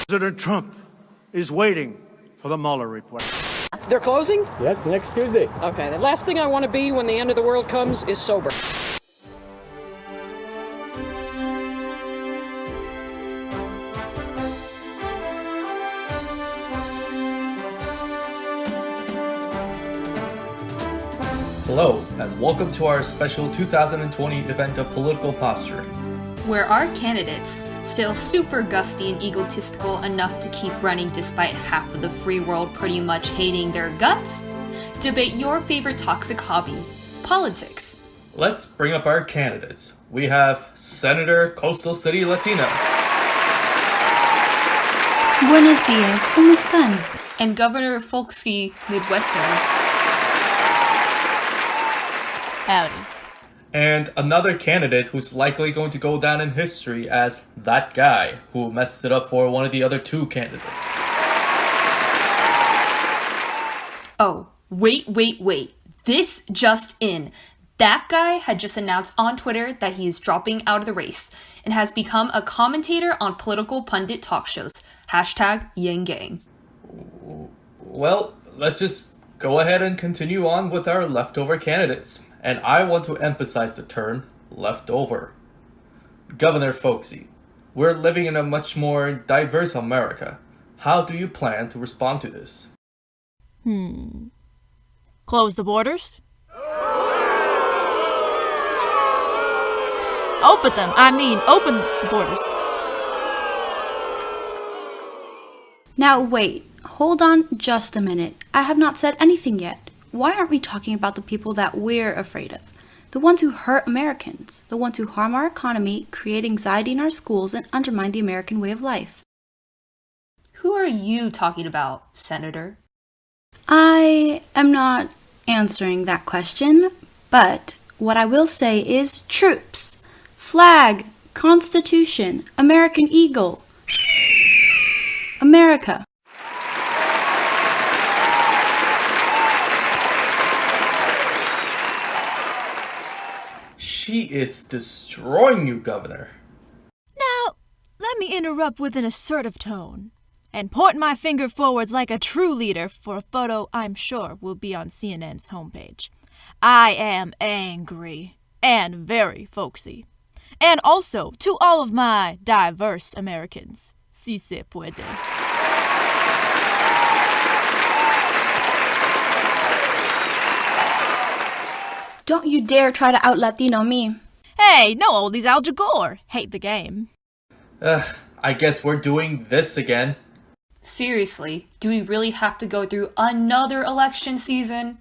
President Trump is waiting for the Mueller report. They're closing? Yes, next Tuesday. Okay, the last thing I want to be when the end of the world comes is sober. Hello, and welcome to our special 2020 event of political posturing, where our candidates, still super gusty and egotistical enough to keep running despite half of the free world pretty much hating their guts, debate your favorite toxic hobby, politics. Let's bring up our candidates. We have Senator Coastal City Latino. Buenos días, ¿cómo están? And Governor Folksy Midwestern. Howdy. And another candidate who's likely going to go down in history as that guy who messed it up for one of the other two candidates. Oh, wait. This just in. That guy had just announced on Twitter that he is dropping out of the race and has become a commentator on political pundit talk shows. #YangGang. Well, let's just go ahead and continue on with our leftover candidates. And I want to emphasize the term leftover. Governor Folksy, we're living in a much more diverse America. How do you plan to respond to this? Close the borders? Open the borders. Now wait, hold on just a minute. I have not said anything yet. Why aren't we talking about the people that we're afraid of? The ones who hurt Americans, the ones who harm our economy, create anxiety in our schools, and undermine the American way of life. Who are you talking about, Senator? I am not answering that question, but what I will say is troops, flag, Constitution, American Eagle, America. She is destroying you, Governor. Now, let me interrupt with an assertive tone and point my finger forwards like a true leader for a photo I'm sure will be on CNN's homepage. I am angry and very folksy. And also to all of my diverse Americans. Si se puede. Don't you dare try to out-Latino me. Hey, no oldies Al Gore. Hate the game. I guess we're doing this again. Seriously, do we really have to go through another election season?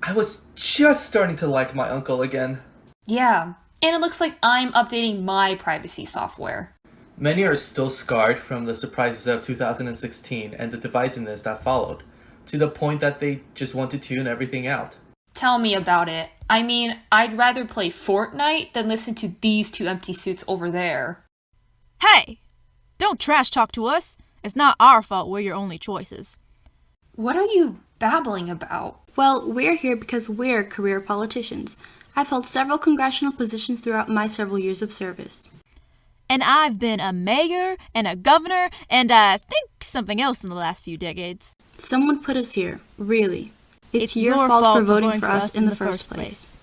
I was just starting to like my uncle again. Yeah, and it looks like I'm updating my privacy software. Many are still scarred from the surprises of 2016 and the divisiveness that followed, to the point that they just want to tune everything out. Tell me about it. I mean, I'd rather play Fortnite than listen to these two empty suits over there. Hey, don't trash talk to us. It's not our fault we're your only choices. What are you babbling about? Well, we're here because we're career politicians. I've held several congressional positions throughout my several years of service. And I've been a mayor and a governor and I think something else in the last few decades. Someone put us here, really. It's your fault for voting for us in the first place.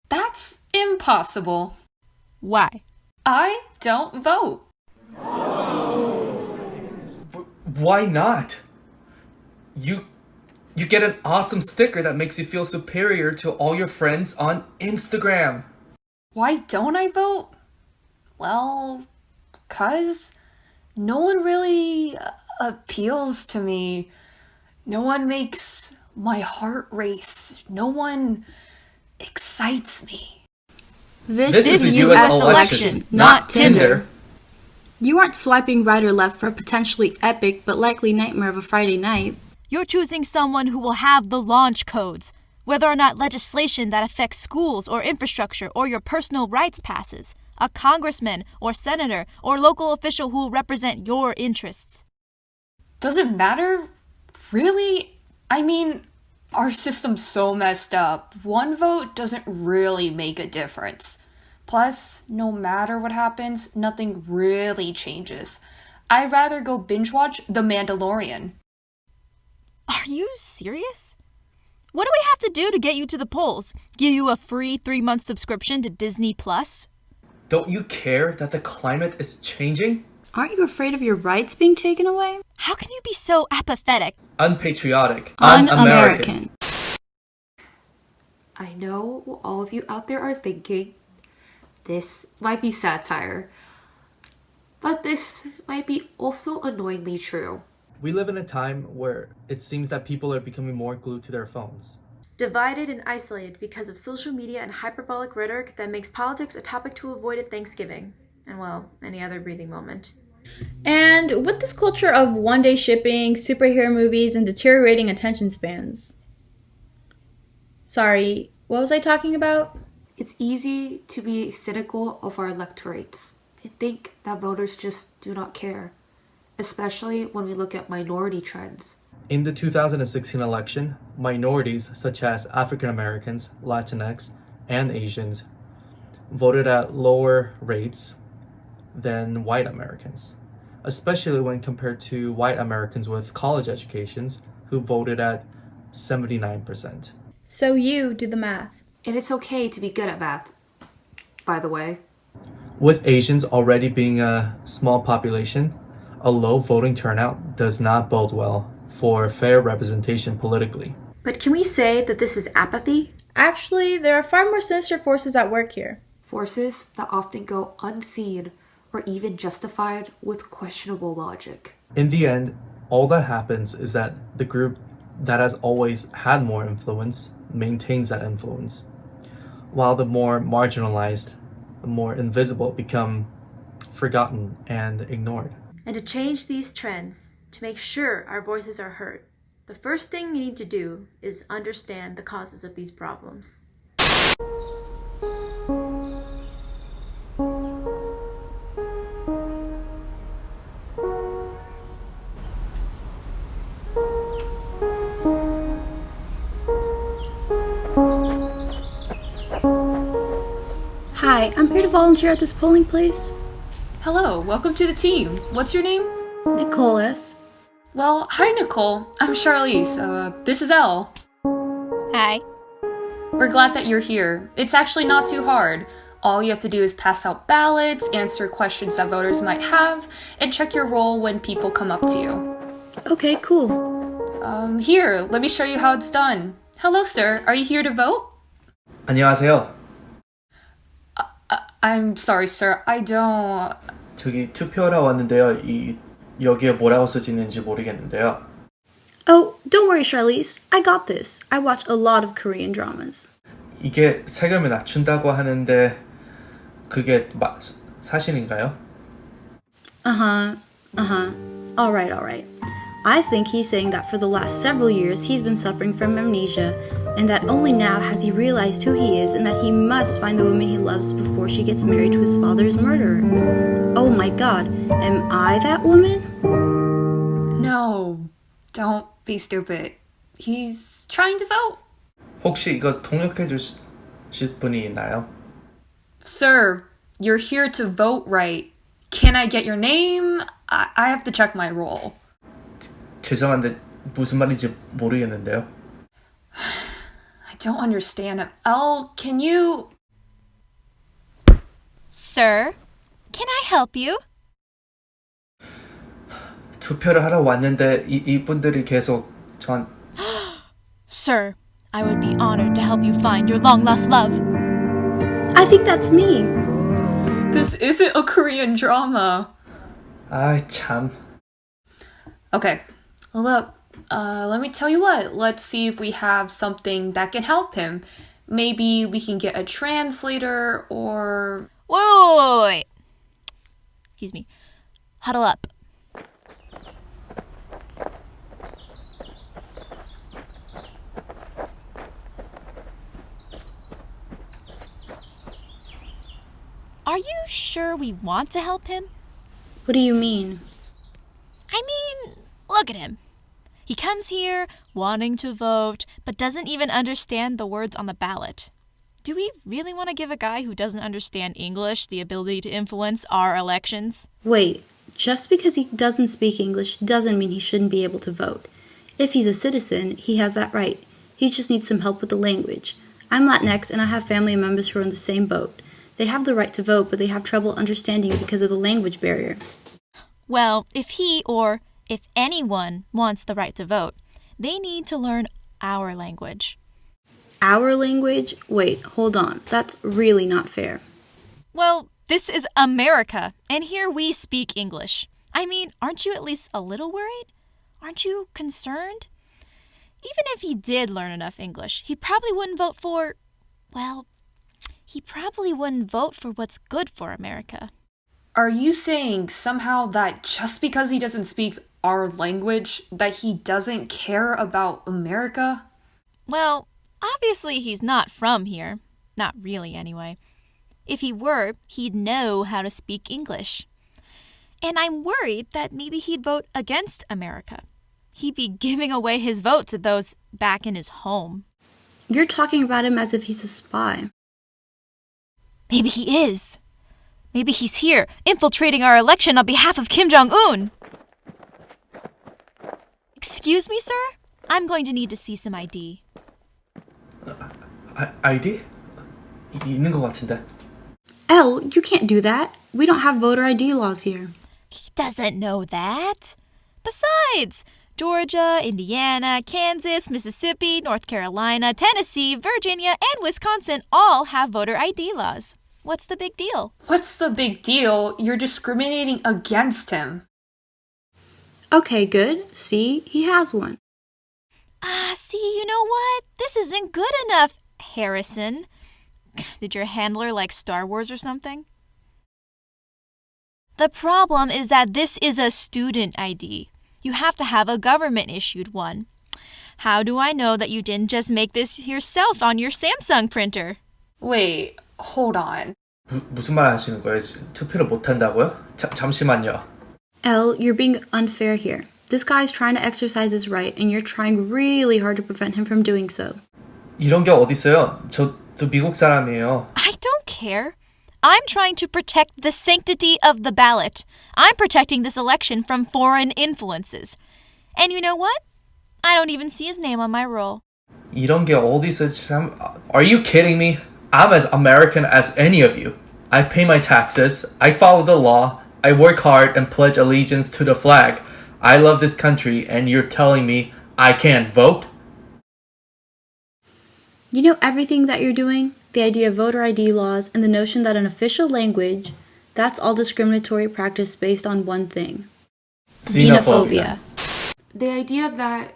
That's impossible. Why? I don't vote. Why not? You get an awesome sticker that makes you feel superior to all your friends on Instagram. Why don't I vote? Well, 'cause no one really appeals to me. No one makes my heart race. No one excites me. This is a U.S. election, not Tinder. You aren't swiping right or left for a potentially epic but likely nightmare of a Friday night. You're choosing someone who will have the launch codes, whether or not legislation that affects schools or infrastructure or your personal rights passes, a congressman or senator or local official who will represent your interests. Does it matter? Really? I mean, our system's so messed up. One vote doesn't really make a difference. Plus, no matter what happens, nothing really changes. I'd rather go binge watch The Mandalorian. Are you serious? What do we have to do to get you to the polls? Give you a free 3-month subscription to Disney Plus? Don't you care that the climate is changing? Aren't you afraid of your rights being taken away? How can you be so apathetic? Unpatriotic. Un-American. I know what all of you out there are thinking. This might be satire, but this might be also annoyingly true. We live in a time where it seems that people are becoming more glued to their phones. Divided and isolated because of social media and hyperbolic rhetoric that makes politics a topic to avoid at Thanksgiving, and well, any other breathing moment. And with this culture of one-day shipping, superhero movies, and deteriorating attention spans. Sorry, what was I talking about? It's easy to be cynical of our electorates and think that voters just do not care, especially when we look at minority trends. In the 2016 election, minorities such as African Americans, Latinx, and Asians voted at lower rates than white Americans, especially when compared to white Americans with college educations who voted at 79%. So you do the math. And it's okay to be good at math, by the way. With Asians already being a small population, a low voting turnout does not bode well for fair representation politically. But can we say that this is apathy? Actually, there are far more sinister forces at work here. Forces that often go unseen or even justified with questionable logic. In the end, all that happens is that the group that has always had more influence maintains that influence, while the more marginalized, the more invisible become forgotten and ignored. And to change these trends, to make sure our voices are heard, the first thing we need to do is understand the causes of these problems. Hi, I'm here to volunteer at this polling place. Hello, welcome to the team. What's your name? Nicholas. Well, hi Nicole. I'm Charlize. This is Elle. Hi. We're glad that you're here. It's actually not too hard. All you have to do is pass out ballots, answer questions that voters might have, and check your role when people come up to you. Okay, cool. Here, let me show you how it's done. Hello, sir. Are you here to vote? 안녕하세요. I'm sorry, sir. I don't... 저기 투표하러 왔는데요. 여기에 뭐라고 써지는지 모르겠는데요. Oh, don't worry, Charlize. I got this. I watch a lot of Korean dramas. 이게 세금을 낮춘다고 하는데 그게 사실인가요? Alright. I think he's saying that for the last several years he's been suffering from amnesia, and that only now has he realized who he is and that he must find the woman he loves before she gets married to his father's murderer. Oh my god, am I that woman? No, don't be stupid. He's trying to vote. 혹시 이거 통역해 주실 분이 있나요? Sir, you're here to vote, right? Can I get your name? I have to check my role. 죄송한데 무슨 말인지 모르겠는데요. I don't understand. Elle, can you... Sir, can I help you? 투표를 하러 왔는데 이분들이 계속 Sir, I would be honored to help you find your long-lost love. I think that's me. This isn't a Korean drama. 아이 참. Okay, look, let me tell you what. Let's see if we have something that can help him. Maybe we can get a translator or... Wait. Excuse me. Huddle up. Are you sure we want to help him? What do you mean? I mean, look at him. He comes here wanting to vote, but doesn't even understand the words on the ballot. Do we really want to give a guy who doesn't understand English the ability to influence our elections? Wait, Just because he doesn't speak English doesn't mean he shouldn't be able to vote. If he's a citizen, he has that right. He just needs some help with the language. I'm Latinx and I have family members who are in the same boat. They have the right to vote, but they have trouble understanding because of the language barrier. Well, if he or if anyone wants the right to vote, they need to learn our language. Our language? Wait, hold on. That's really not fair. Well, this is America, and here we speak English. I mean, aren't you at least a little worried? Aren't you concerned? Even if he did learn enough English, he probably wouldn't vote for, well, he probably wouldn't vote for what's good for America. Are you saying somehow that just because he doesn't speak our language, that he doesn't care about America? Well, obviously he's not from here. Not really, anyway. If he were, he'd know how to speak English. And I'm worried that maybe he'd vote against America. He'd be giving away his vote to those back in his home. You're talking about him as if he's a spy. Maybe he is. Maybe he's here, infiltrating our election on behalf of Kim Jong-un. Excuse me, sir? I'm going to need to see some ID. ID? 있는 것 같은데. Elle, you can't do that. We don't have voter ID laws here. He doesn't know that. Besides, Georgia, Indiana, Kansas, Mississippi, North Carolina, Tennessee, Virginia, and Wisconsin all have voter ID laws. What's the big deal? What's the big deal? You're discriminating against him. Okay, good. See, he has one. See, you know what? This isn't good enough, Harrison. Did your handler like Star Wars or something? The problem is that this is a student ID. You have to have a government-issued one. How do I know that you didn't just make this yourself on your Samsung printer? Wait, hold on. 무슨 말 하시는 거예요? 투표를 못 한다고요? 잠시만요. Elle, you're being unfair here. This guy's trying to exercise his right, and you're trying really hard to prevent him from doing so. 이런 게 어딨어요? 저 미국 사람이에요. I don't care. I'm trying to protect the sanctity of the ballot. I'm protecting this election from foreign influences. And you know what? I don't even see his name on my roll. 이런 게 어딨어 참. Are you kidding me? I'm as American as any of you. I pay my taxes, I follow the law, I work hard and pledge allegiance to the flag. I love this country and you're telling me I can't vote? You know everything that you're doing? The idea of voter ID laws and the notion that an official language, that's all discriminatory practice based on one thing. Xenophobia. The idea that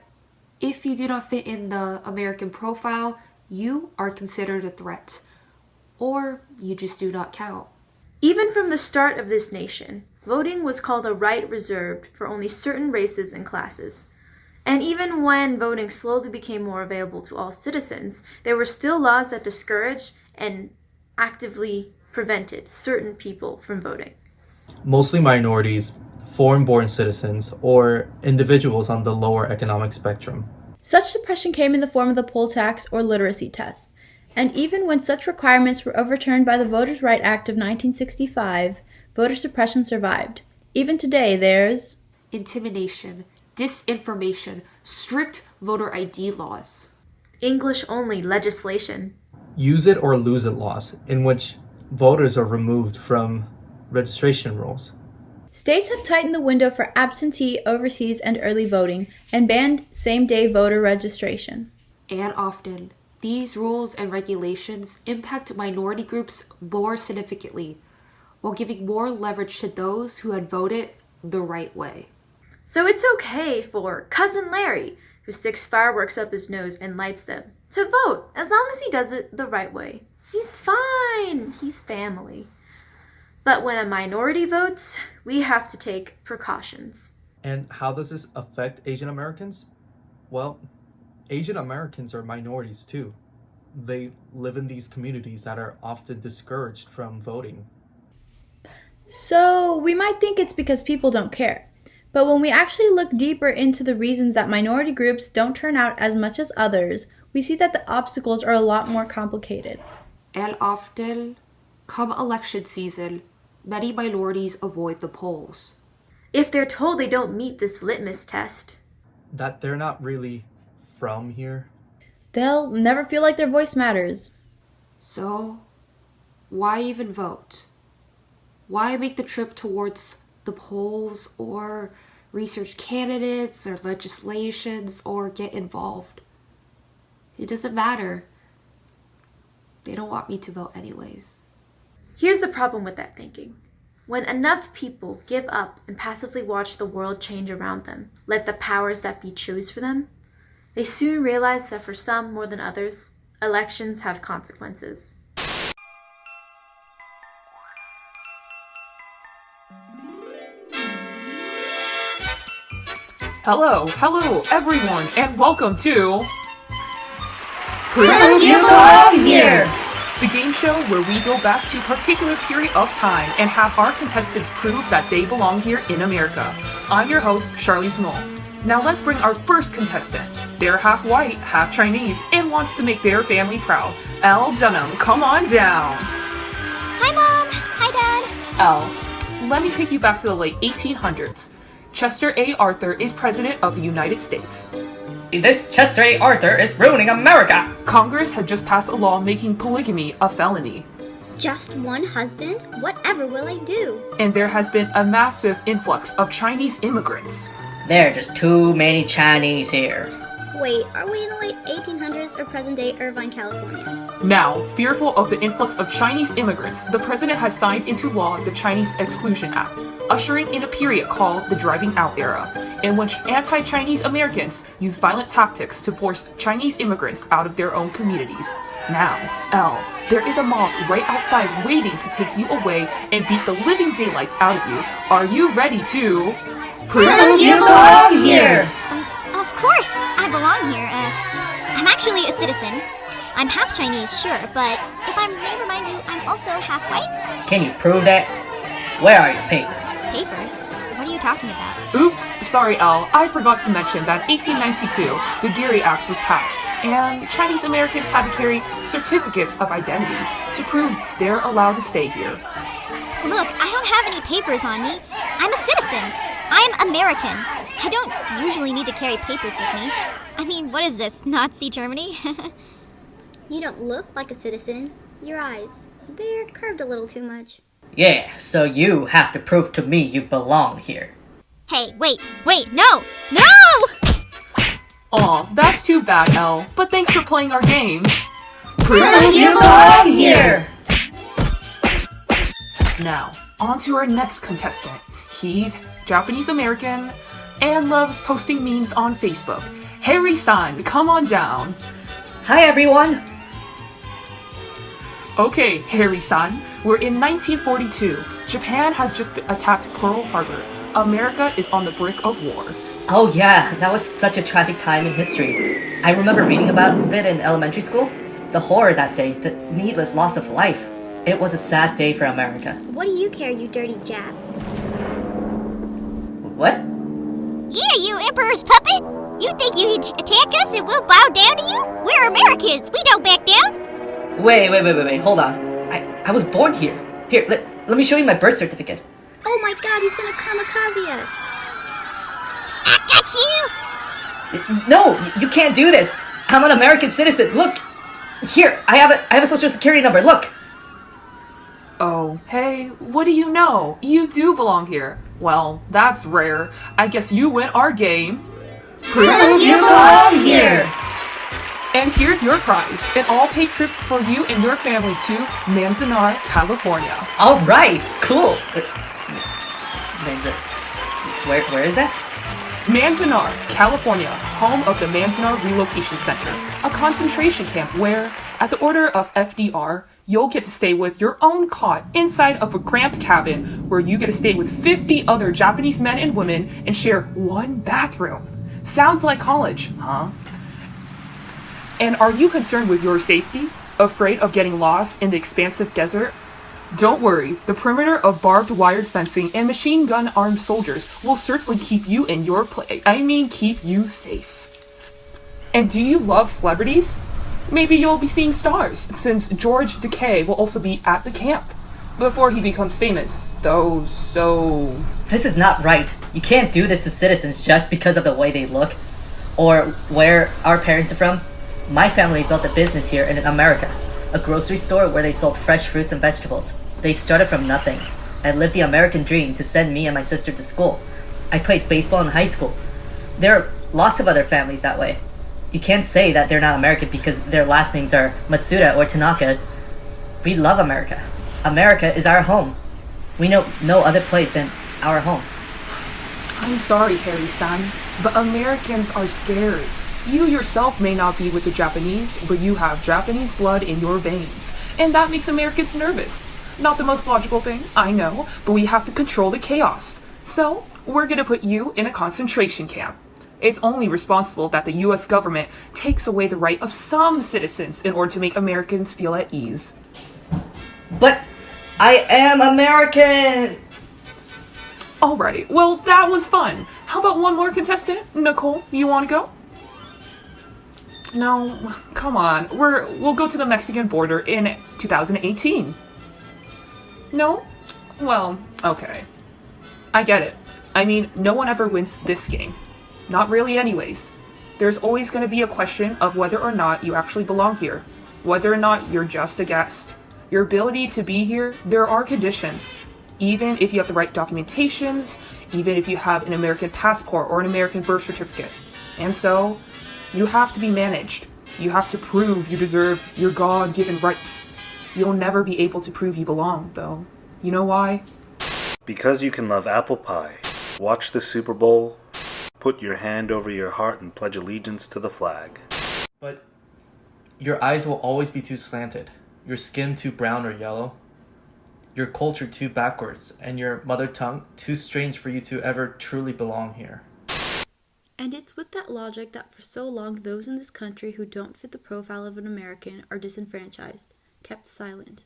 if you do not fit in the American profile, you are considered a threat, or you just do not count. Even from the start of this nation, voting was called a right reserved for only certain races and classes. And even when voting slowly became more available to all citizens, there were still laws that discouraged and actively prevented certain people from voting. Mostly minorities, foreign-born citizens, or individuals on the lower economic spectrum. Such suppression came in the form of the poll tax or literacy test. And even when such requirements were overturned by the Voters' Right Act of 1965, voter suppression survived. Even today, there's Intimidation, disinformation, strict voter ID laws. English-only legislation. Use it or lose it laws, in which voters are removed from registration rolls. States have tightened the window for absentee, overseas, and early voting, and banned same-day voter registration. And often, these rules and regulations impact minority groups more significantly, while giving more leverage to those who had voted the right way. So it's okay for Cousin Larry, who sticks fireworks up his nose and lights them, to vote as long as he does it the right way. He's fine. He's family. But when a minority votes, we have to take precautions. And how does this affect Asian Americans? Well, Asian Americans are minorities too. They live in these communities that are often discouraged from voting. So we might think it's because people don't care. But when we actually look deeper into the reasons that minority groups don't turn out as much as others, we see that the obstacles are a lot more complicated. And often, come election season, many minorities avoid the polls. if they're told they don't meet this litmus test. That they're not really from here? They'll never feel like their voice matters. So, why even vote? Why make the trip towards the polls or research candidates or legislations or get involved? It doesn't matter. They don't want me to vote anyways. Here's the problem with that thinking. When enough people give up and passively watch the world change around them, let the powers that be choose for them, they soon realize that for some more than others, elections have consequences. Hello everyone, and welcome to Prove You Belong Here! The game show where we go back to a particular period of time and have our contestants prove that they belong here in America. I'm your host, Charlize Knoll. Now let's bring our first contestant. They're half white, half Chinese, and wants to make their family proud. Elle Dunham, come on down. Hi, Mom. Hi, Dad. Elle, let me take you back to the late 1800s. Chester A. Arthur is President of the United States. This Chester A. Arthur is ruining America! Congress had just passed a law making polygamy a felony. Just one husband? Whatever will I do? And there has been a massive influx of Chinese immigrants. There are just too many Chinese here. Wait, are we in the late 1800s or present-day Irvine, California? Now, fearful of the influx of Chinese immigrants, the president has signed into law the Chinese Exclusion Act, ushering in a period called the Driving Out Era, in which anti-Chinese Americans use violent tactics to force Chinese immigrants out of their own communities. Now, Elle, there is a mob right outside waiting to take you away and beat the living daylights out of you. Are you ready to prove you belong here? Of course, I belong here. I'm actually a citizen. I'm half Chinese, sure, but if I may remind you, I'm also half white. Can you prove that? Where are your papers? Papers? What are you talking about? Oops, sorry Elle, I forgot to mention that in 1892, the Dairy Act was passed, and Chinese Americans had to carry certificates of identity to prove they're allowed to stay here. Look, I don't have any papers on me. I'm a citizen. I'm American. I don't usually need to carry papers with me. I mean, what is this, Nazi Germany? You don't look like a citizen. Your eyes, they're curved a little too much. Yeah, so you have to prove to me you belong here. Hey, wait, no! Aw, that's too bad, Elle, but thanks for playing our game. Prove you belong here! Now, on to our next contestant. He's Japanese American and loves posting memes on Facebook. Harry-san, come on down. Hi everyone! Okay, Harry-san, we're in 1942. Japan has just attacked Pearl Harbor. America is on the brink of war. Oh yeah, that was such a tragic time in history. I remember reading about it in elementary school. The horror that day, the needless loss of life. It was a sad day for America. What do you care, you dirty Jap? What? Yeah, you Emperor's puppet! You think you can attack us and we'll bow down to you? We're Americans, we don't back down! Wait, hold on. I was born here. Here, let me show you my birth certificate. Oh my god, he's gonna kamikaze us! I got you! No, you can't do this! I'm an American citizen, look! Here, I have a social security number, look! Oh, hey, what do you know? You do belong here. Well, that's rare. I guess you win our game. Prove you belong here! And here's your prize, an all-paid trip for you and your family to Manzanar, California. Alright, cool! Where is that? Manzanar, California, home of the Manzanar Relocation Center, a concentration camp where, at the order of FDR, you'll get to stay with your own cot inside of a cramped cabin where you get to stay with 50 other Japanese men and women and share one bathroom. Sounds like college, huh? And are you concerned with your safety? Afraid of getting lost in the expansive desert? Don't worry, the perimeter of barbed wired fencing and machine gun armed soldiers will certainly keep you in your keep you safe. And do you love celebrities? Maybe you'll be seeing stars, since George Takei will also be at the camp. Before he becomes famous, though, so... This is not right. You can't do this to citizens just because of the way they look or where our parents are from. My family built a business here in America, a grocery store where they sold fresh fruits and vegetables. They started from nothing and lived the American dream to send me and my sister to school. I played baseball in high school. There are lots of other families that way. You can't say that they're not American because their last names are Matsuda or Tanaka. We love America. America is our home. We know no other place than our home. I'm sorry, Harry-san, but Americans are scared. You yourself may not be with the Japanese, but you have Japanese blood in your veins, and that makes Americans nervous. Not the most logical thing, I know, but we have to control the chaos. So, we're gonna put you in a concentration camp. It's only responsible that the US government takes away the right of some citizens in order to make Americans feel at ease. But I am American! Alright, well that was fun. How about one more contestant? Nicole, you wanna go? No, come on. We'll go to the Mexican border in 2018. No? Well, okay. I get it. I mean, no one ever wins this game. Not really anyways. There's always going to be a question of whether or not you actually belong here. Whether or not you're just a guest. Your ability to be here, there are conditions. Even if you have the right documentations, even if you have an American passport or an American birth certificate. And so, you have to be managed. You have to prove you deserve your God-given rights. You'll never be able to prove you belong, though. You know why? Because you can love apple pie, watch the Super Bowl, put your hand over your heart and pledge allegiance to the flag. But your eyes will always be too slanted, your skin too brown or yellow, your culture too backwards, and your mother tongue too strange for you to ever truly belong here. And it's with that logic that for so long those in this country who don't fit the profile of an American are disenfranchised, kept silent.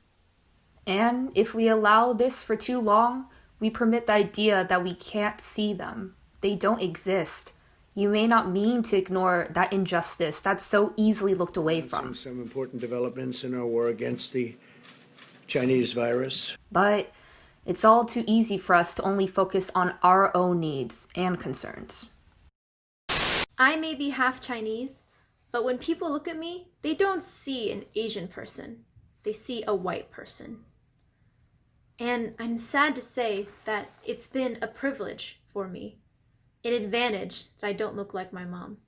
And if we allow this for too long, we permit the idea that we can't see them. They don't exist. You may not mean to ignore that injustice that's so easily looked away from. Some important developments in our war against the Chinese virus. But it's all too easy for us to only focus on our own needs and concerns. I may be half Chinese, but when people look at me, they don't see an Asian person. They see a white person. And I'm sad to say that it's been a privilege for me, an advantage that I don't look like my mom.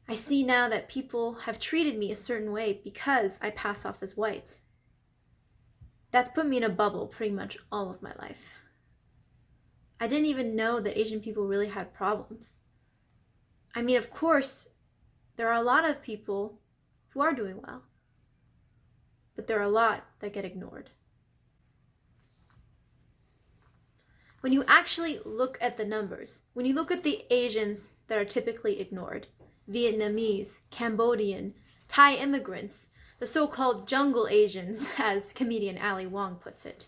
I see now that people have treated me a certain way because I pass off as white. That's put me in a bubble pretty much all of my life. I didn't even know that Asian people really had problems. I mean, of course, there are a lot of people who are doing well, but there are a lot that get ignored. When you actually look at the numbers, when you look at the Asians that are typically ignored, Vietnamese, Cambodian, Thai immigrants, the so-called jungle Asians, as comedian Ali Wong puts it.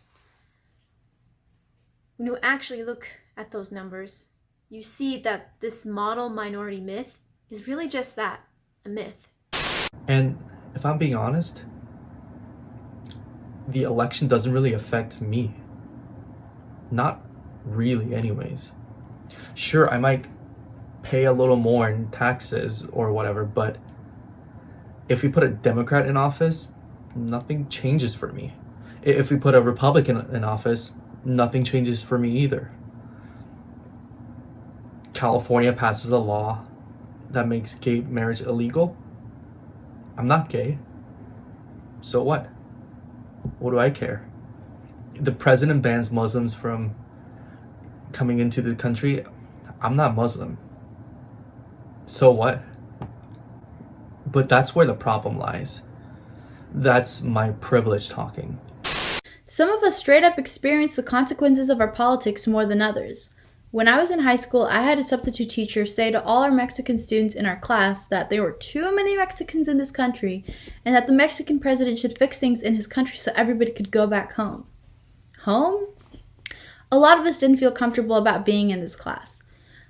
When you actually look at those numbers, you see that this model minority myth is really just that, a myth. And if I'm being honest, the election doesn't really affect me. Not really anyways. Sure, I might pay a little more in taxes or whatever, but if we put a Democrat in office, nothing changes for me. If we put a Republican in office, nothing changes for me either. California passes a law that makes gay marriage illegal. I'm not gay. So what? What do I care? The president bans Muslims from coming into the country. I'm not Muslim. So what? But that's where the problem lies. That's my privilege talking. Some of us straight up experience the consequences of our politics more than others. When I was in high school, I had a substitute teacher say to all our Mexican students in our class that there were too many Mexicans in this country and that the Mexican president should fix things in his country so everybody could go back home. Home? A lot of us didn't feel comfortable about being in this class.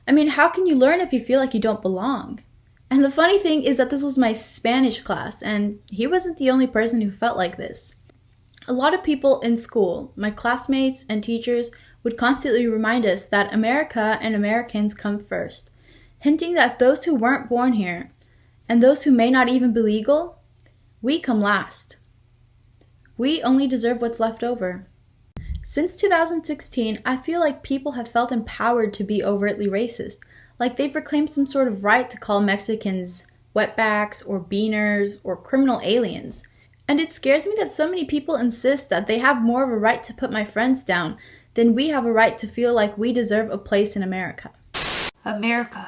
I mean, how can you learn if you feel like you don't belong? And the funny thing is that this was my Spanish class, and he wasn't the only person who felt like this. A lot of people in school, my classmates and teachers, would constantly remind us that America and Americans come first, hinting that those who weren't born here, and those who may not even be legal, we come last. We only deserve what's left over. Since 2016, I feel like people have felt empowered to be overtly racist, like they've reclaimed some sort of right to call Mexicans wetbacks or beaners or criminal aliens. And it scares me that so many people insist that they have more of a right to put my friends down than we have a right to feel like we deserve a place in America. America,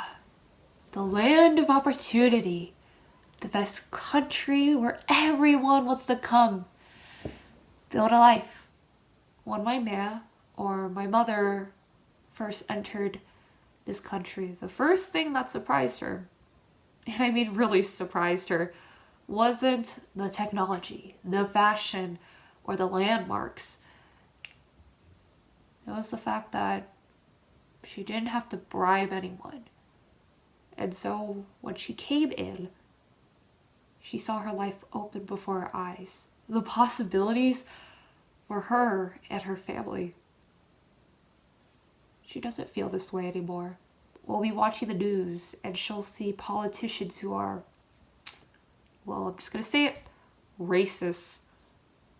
the land of opportunity, the best country where everyone wants to come, build a life. When my mère or my mother first entered this country, the first thing that surprised her, and I mean really surprised her, wasn't the technology, the fashion, or the landmarks. It was the fact that she didn't have to bribe anyone. And so when she came in, she saw her life open before her eyes. The possibilities for her and her family. She doesn't feel this way anymore. We'll be watching the news and she'll see politicians who are, well, I'm just gonna say it, racist,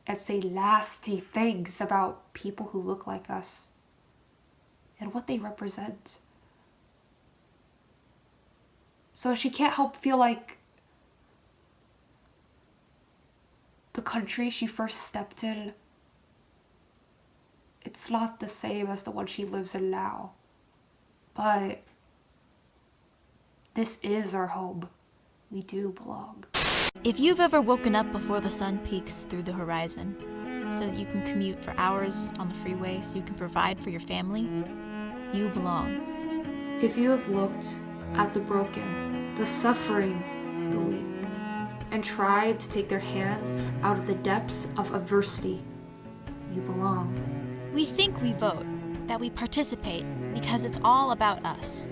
and say nasty things about people who look like us and what they represent. So she can't help feel like the country she first stepped in, it's not the same as the one she lives in now. But this is our home. We do belong. If you've ever woken up before the sun peeks through the horizon, so that you can commute for hours on the freeway, so you can provide for your family, you belong. If you have looked at the broken, the suffering, the weak, and tried to take their hands out of the depths of adversity, you belong. We think we vote, that we participate, because it's all about us.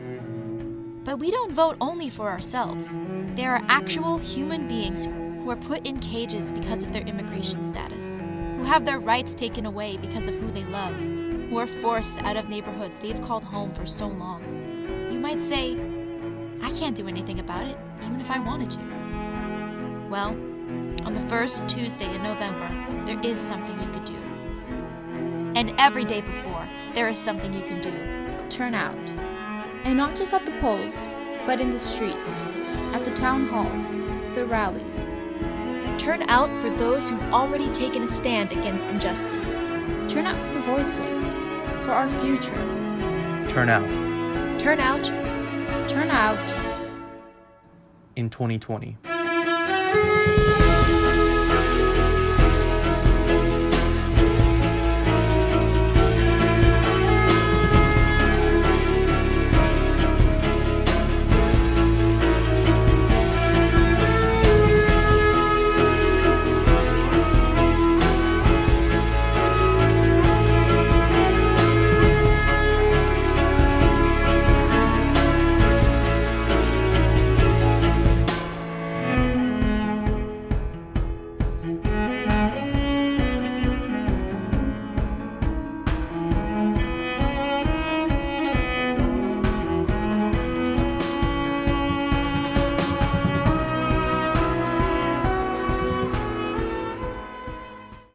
But we don't vote only for ourselves. There are actual human beings who are put in cages because of their immigration status, who have their rights taken away because of who they love, who are forced out of neighborhoods they've called home for so long. You might say, I can't do anything about it, even if I wanted to. Well, on the first Tuesday in November, there is something you could do. And every day before, there is something you can do. Turn out. And not just at the polls, but in the streets, at the town halls, the rallies. Turn out for those who've already taken a stand against injustice. Turn out for the voiceless, for our future. Turn out. Turn out. Turn out. In 2020.